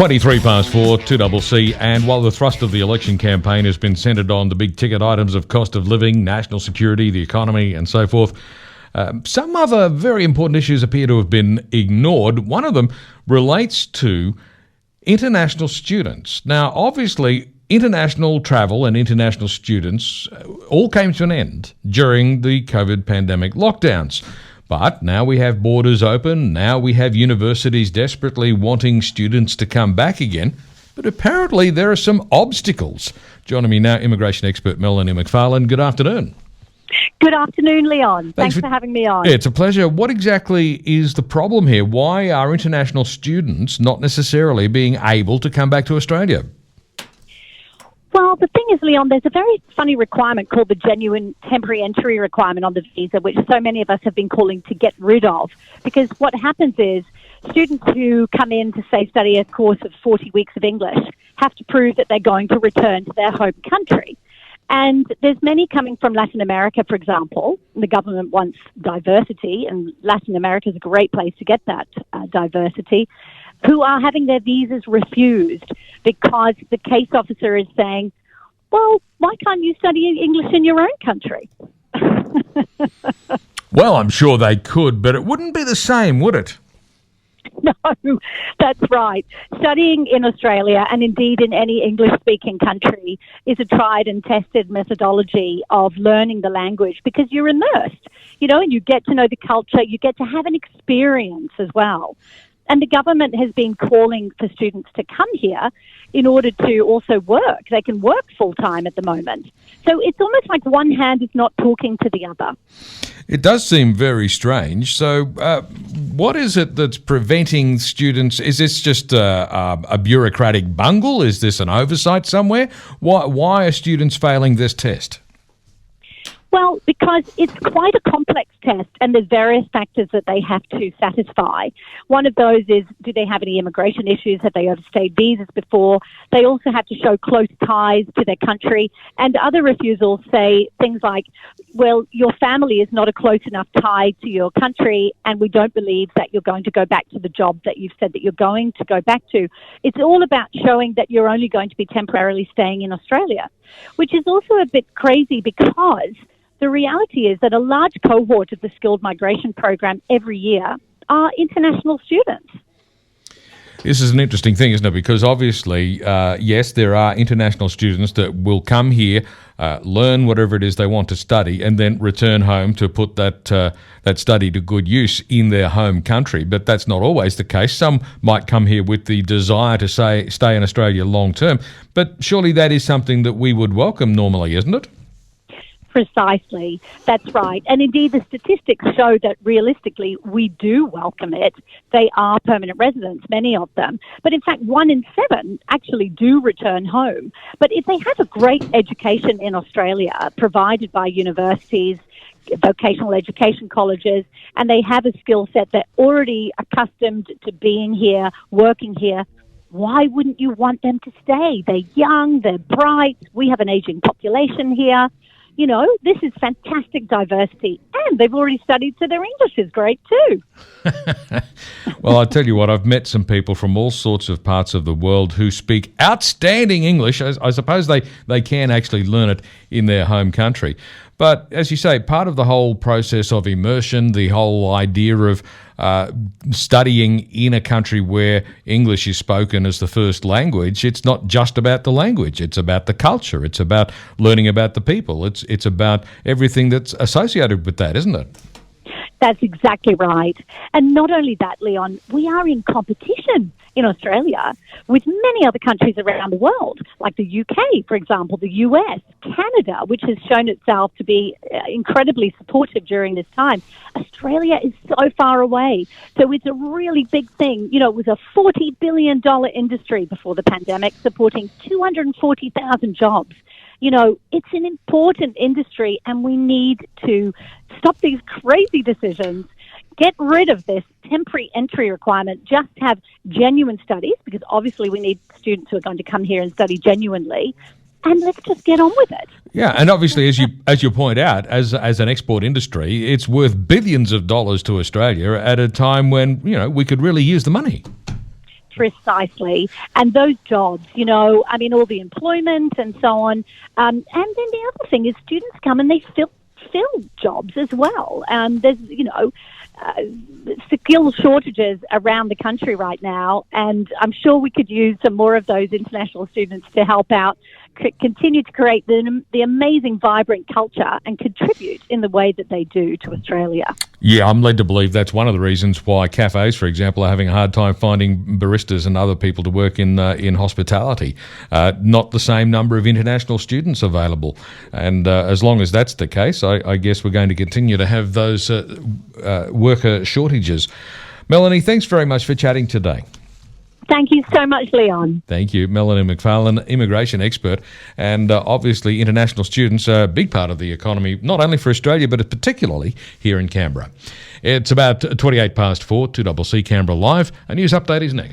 23 past 4, 2CC, and while the thrust of the election campaign has been centred on the big ticket items of cost of living, national security, the economy and so forth, some other very important issues appear to have been ignored. One of them relates to international students. Now, obviously, international travel and international students all came to an end during the COVID pandemic lockdowns. But now we have borders open, now we have universities desperately wanting students to come back again, but apparently there are some obstacles. Joining me now, immigration expert Melanie Macfarlane. Good afternoon. Good afternoon, Leon. Thanks for having me on. Yeah, it's a pleasure. What exactly is the problem here? Why are international students not necessarily being able to come back to Australia? Well, the thing is, Leon, there's a very funny requirement called the genuine temporary entry requirement on the visa, which so many of us have been calling to get rid of. Because what happens is students who come in to, say, study a course of 40 weeks of English have to prove that they're going to return to their home country. And there's many coming from Latin America, for example. The government wants diversity, and Latin America is a great place to get that diversity, who are having their visas refused because the case officer is saying, well, why can't you study English in your own country? Well, I'm sure they could, but it wouldn't be the same, would it? No, that's right. Studying in Australia, and indeed in any English-speaking country, is a tried and tested methodology of learning the language because you're immersed, and you get to know the culture, you get to have an experience as well. And the government has been calling for students to come here in order to also work. They can work full-time at the moment. So it's almost like one hand is not talking to the other. It does seem very strange. So what is it that's preventing students? Is this just a bureaucratic bungle? Is this an oversight somewhere? Why are students failing this test? Well, because it's quite a complex test and there's various factors that they have to satisfy. One of those is, do they have any immigration issues? Have they overstayed visas before? They also have to show close ties to their country. And other refusals say things like, well, your family is not a close enough tie to your country and we don't believe that you're going to go back to the job that you've said that you're going to go back to. It's all about showing that you're only going to be temporarily staying in Australia, which is also a bit crazy because the reality is that a large cohort of the skilled migration program every year are international students. This is an interesting thing, isn't it? Because obviously, yes, there are international students that will come here, learn whatever it is they want to study, and then return home to put that study to good use in their home country. But that's not always the case. Some might come here with the desire to stay in Australia long term. But surely that is something that we would welcome normally, isn't it? Precisely. That's right. And indeed, the statistics show that realistically, we do welcome it. They are permanent residents, many of them. But in fact, 1 in 7 actually do return home. But if they have a great education in Australia provided by universities, vocational education colleges, and they have a skill set, they're already accustomed to being here, working here, why wouldn't you want them to stay? They're young, they're bright, we have an aging population here. This is fantastic diversity, and they've already studied, so their English is great too. Well, I tell you what, I've met some people from all sorts of parts of the world who speak outstanding English. I suppose they can actually learn it in their home country. But as you say, part of the whole process of immersion, the whole idea of studying in a country where English is spoken as the first language, it's not just about the language. It's about the culture. It's about learning about the people. It's about everything that's associated with that, isn't it? That's exactly right. And not only that, Leon, we are in competition in Australia with many other countries around the world, like the UK, for example, the US, Canada, which has shown itself to be incredibly supportive during this time. Australia is so far away. So it's a really big thing. It was a $40 billion industry before the pandemic, supporting 240,000 jobs. It's an important industry and we need to stop these crazy decisions, get rid of this temporary entry requirement, just have genuine studies, because obviously we need students who are going to come here and study genuinely, and let's just get on with it. Yeah, and obviously, as you point out, as an export industry, it's worth billions of dollars to Australia at a time when, we could really use the money. Precisely. And those jobs, all the employment and so on. And then the other thing is students come and they fill jobs as well. There's, skill shortages around the country right now, and I'm sure we could use some more of those international students to help out, continue to create the amazing, vibrant culture and contribute in the way that they do to Australia. Yeah, I'm led to believe that's one of the reasons why cafes, for example, are having a hard time finding baristas and other people to work in hospitality. Not the same number of international students available. And as long as that's the case, I guess we're going to continue to have those worker shortages. Melanie, thanks very much for chatting today. Thank you so much, Leon. Thank you. Melanie Macfarlane, immigration expert, and obviously international students are a big part of the economy, not only for Australia, but particularly here in Canberra. It's about 4:28, 2CC Canberra Live. A news update is next.